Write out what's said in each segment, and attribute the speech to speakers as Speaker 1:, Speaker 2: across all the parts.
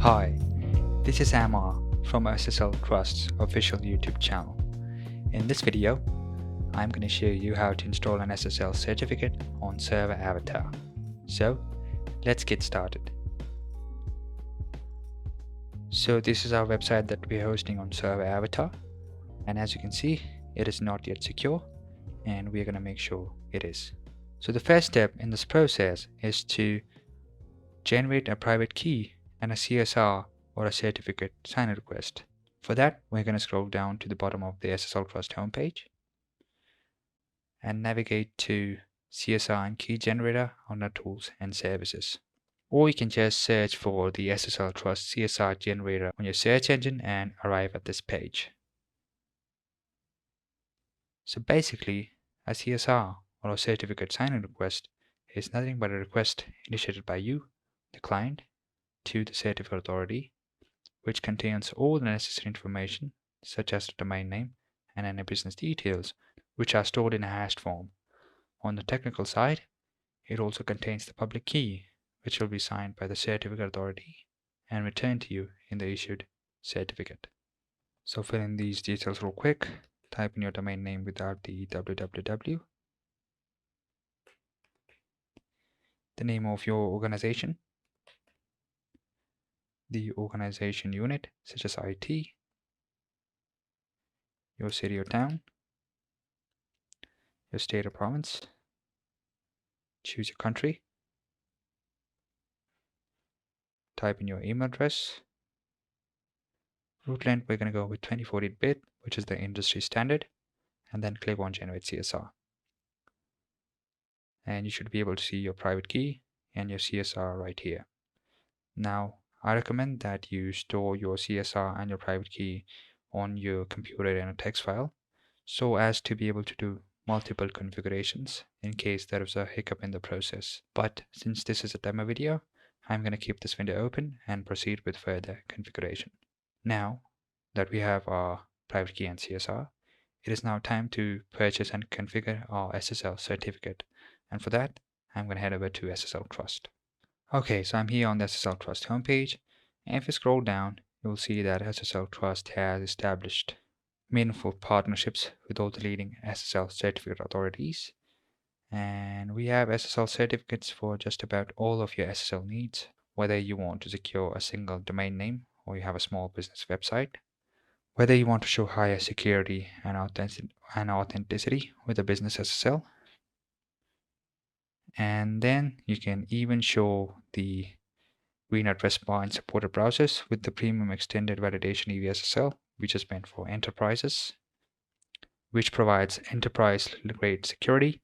Speaker 1: Hi, this is Amar from SSL Trust's official YouTube channel. In this video, I'm going to show you how to install an SSL certificate on Server Avatar. So, let's get started. So this is our website that we're hosting on Server Avatar, and as you can see, it is not yet secure, and we're going to make sure it is. So the first step in this process is to generate a private key and a CSR or a certificate sign request. For that, we're going to scroll down to the bottom of the SSL Trust homepage and navigate to CSR and key generator under tools and services. Or you can just search for the SSL Trust CSR generator on your search engine and arrive at this page. So basically, a CSR or a certificate sign request is nothing but a request initiated by you, the client, to the certificate authority, which contains all the necessary information such as the domain name and any business details, which are stored in a hashed form. On the technical side, it also contains the public key, which will be signed by the certificate authority and returned to you in the issued certificate. So fill in these details real quick. Type in your domain name without the www, the name of your organization, the organization unit such as IT, your city or town, your state or province, choose your country, type in your email address. Root length, we're going to go with 2048-bit, which is the industry standard, and then click on Generate CSR. And you should be able to see your private key and your CSR right here. Now, I recommend that you store your CSR and your private key on your computer in a text file so as to be able to do multiple configurations in case there is a hiccup in the process. But since this is a demo video, I'm going to keep this window open and proceed with further configuration. Now that we have our private key and CSR, it is now time to purchase and configure our SSL certificate. And for that, I'm going to head over to SSL Trust. Okay, so I'm here on the SSL Trust homepage, and if you scroll down, you'll see that SSL Trust has established meaningful partnerships with all the leading SSL certificate authorities, and we have SSL certificates for just about all of your SSL needs, whether you want to secure a single domain name or you have a small business website, whether you want to show higher security and authenticity with a business SSL, and then you can even show the green address bar in supported browsers with the premium extended validation EVSSL, which is meant for enterprises, which provides enterprise grade security,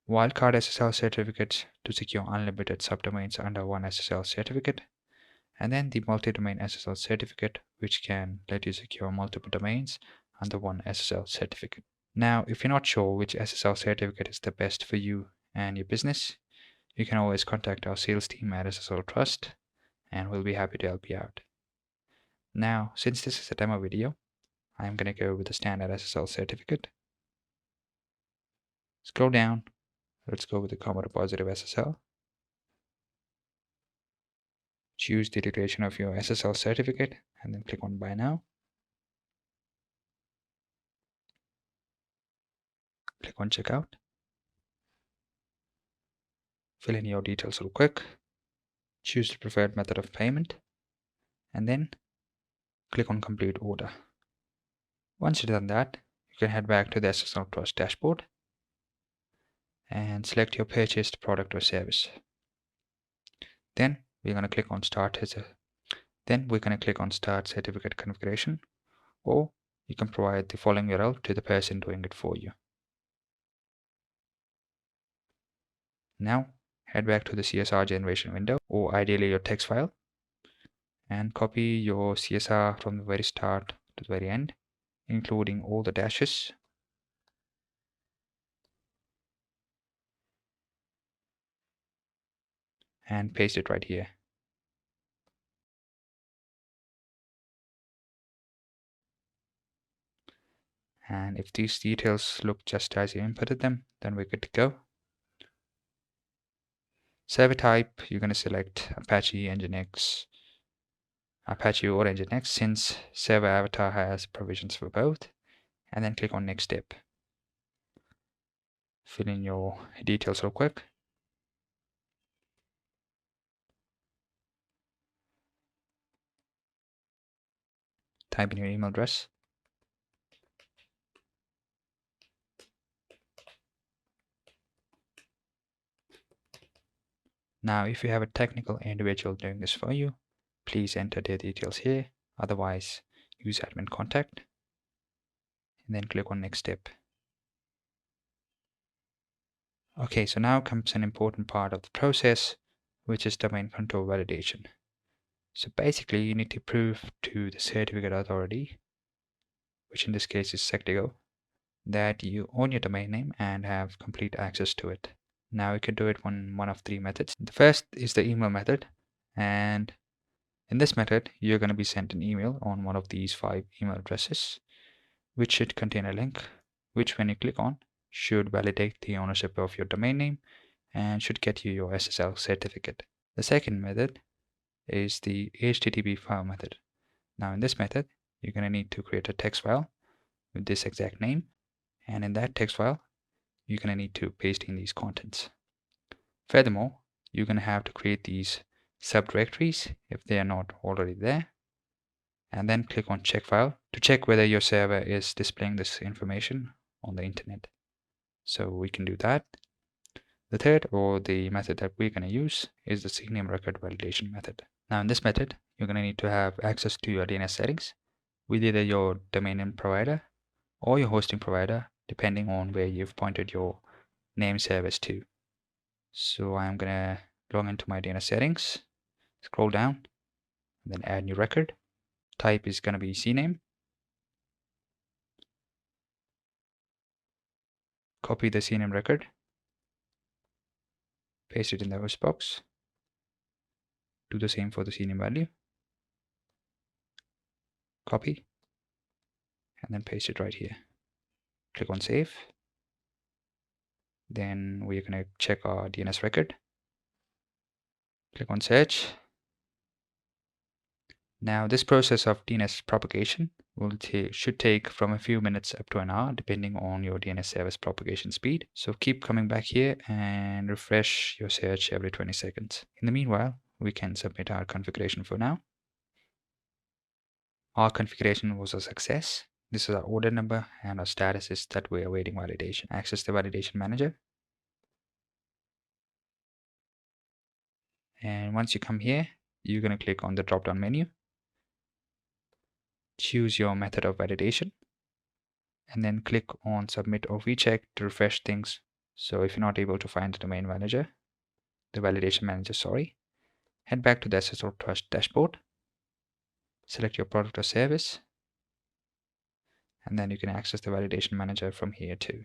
Speaker 1: wildcard SSL certificates to secure unlimited subdomains under one SSL certificate, and then the multi-domain SSL certificate, which can let you secure multiple domains under one SSL certificate. Now, if you're not sure which SSL certificate is the best for you and your business, you can always contact our sales team at SSL Trust, and we'll be happy to help you out. Now, since this is a demo video, I'm going to go with the standard SSL certificate. Scroll down. Let's go with the Commodore Positive SSL. Choose the duration of your SSL certificate and then click on Buy Now. Click on Checkout. Fill in your details real quick. Choose the preferred method of payment and then click on Complete Order. Once you've done that, you can head back to the SSL Trust dashboard and select your purchased product or service. Then we're going to click on Start Certificate Configuration, or you can provide the following URL to the person doing it for you. Now head back to the CSR generation window, or ideally your text file, and copy your CSR from the very start to the very end, including all the dashes. And paste it right here. And if these details look just as you inputted them, then we're good to go. Server type, you're going to select Apache Nginx Apache or Nginx, since server avatar has provisions for both, and then click on next step. Fill in your details real quick. Type in your email address. Now, if you have a technical individual doing this for you, please enter their details here. Otherwise, use admin contact and then click on next step. Okay, so now comes an important part of the process, which is domain control validation. So basically, you need to prove to the certificate authority, which in this case is Sectigo, that you own your domain name and have complete access to it. Now you can do it on one of three methods. The first is the email method, and in this method, you're going to be sent an email on one of these 5 email addresses, which should contain a link, which when you click on, should validate the ownership of your domain name and should get you your SSL certificate. The second method is the HTTP file method. Now in this method, you're going to need to create a text file with this exact name, and in that text file, you're going to need to paste in these contents. Furthermore, you're going to have to create these subdirectories if they are not already there, and then click on check file to check whether your server is displaying this information on the internet. So we can do that. The third, or the method that we're going to use, is the CNAME record validation method. Now in this method, you're going to need to have access to your DNS settings with either your domain name provider or your hosting provider, depending on where you've pointed your name service to. So I'm going to log into my DNS settings, scroll down, and then add new record. Type is going to be CNAME. Copy the CNAME record, paste it in the host box. Do the same for the CNAME value. Copy, and then paste it right here. Click on save. Then we're going to check our DNS record. Click on search. Now this process of DNS propagation should take from a few minutes up to an hour, depending on your DNS service propagation speed. So keep coming back here and refresh your search every 20 seconds. In the meanwhile, we can submit our configuration for now. Our configuration was a success. This is our order number, and our status is that we're awaiting validation. Access the validation manager. And once you come here, you're going to click on the drop-down menu. Choose your method of validation, and then click on submit or recheck to refresh things. So if you're not able to find the domain manager, the validation manager, head back to the SSL Trust dashboard, select your product or service, and then you can access the validation manager from here too.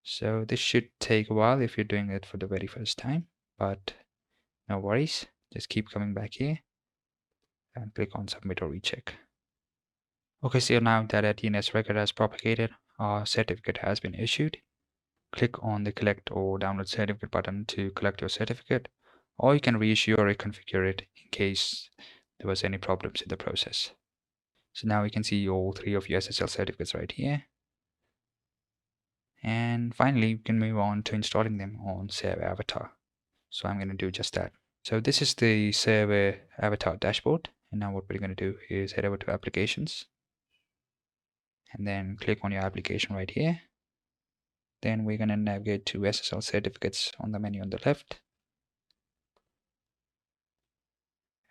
Speaker 1: So this should take a while if you're doing it for the very first time, but no worries. Just keep coming back here and click on submit or recheck. Okay, so now that our DNS record has propagated, our certificate has been issued. Click on the collect or download certificate button to collect your certificate, or you can reissue or reconfigure it in case there was any problems in the process. So now we can see all 3 of your SSL certificates right here. And finally, we can move on to installing them on Server Avatar. So I'm going to do just that. So this is the Server Avatar dashboard. And now what we're going to do is head over to Applications. And then click on your application right here. Then we're going to navigate to SSL certificates on the menu on the left.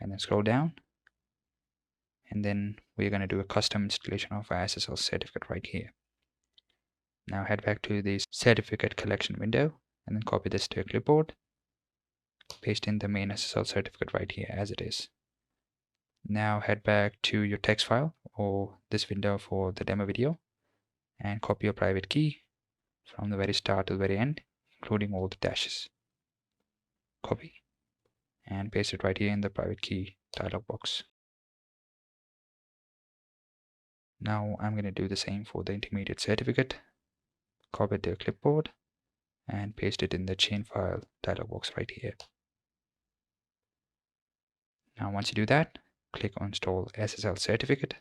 Speaker 1: And then scroll down. And then we're going to do a custom installation of our SSL certificate right here. Now head back to the certificate collection window and then copy this to your clipboard. Paste in the main SSL certificate right here as it is. Now head back to your text file or this window for the demo video and copy your private key from the very start to the very end, including all the dashes. Copy and paste it right here in the private key dialog box. Now I'm going to do the same for the intermediate certificate. Copy it to your clipboard and paste it in the chain file dialog box right here. Now once you do that, click on install SSL certificate,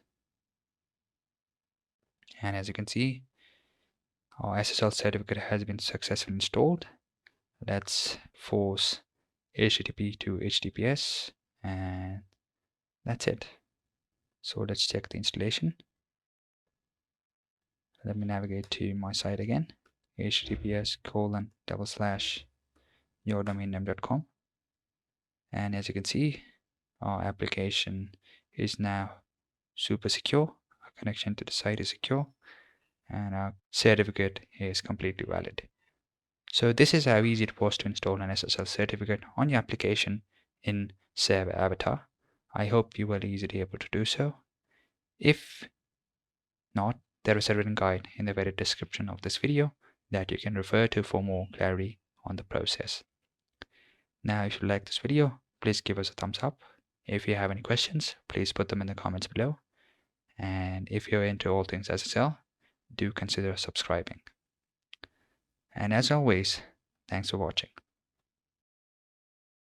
Speaker 1: and as you can see, our SSL certificate has been successfully installed. Let's force HTTP to HTTPS, and that's it. So let's check the installation. Let me navigate to my site again, https://yourdomainname.com, and as you can see, our application is now super secure. Our connection to the site is secure, and our certificate is completely valid. So this is how easy it was to install an SSL certificate on your application in Server Avatar. I hope you were easily able to do so. If not, there is a written guide in the very description of this video that you can refer to for more clarity on the process. Now, if you like this video, please give us a thumbs up. If you have any questions, please put them in the comments below. And if you're into all things SSL, do consider subscribing. And as always, thanks for watching.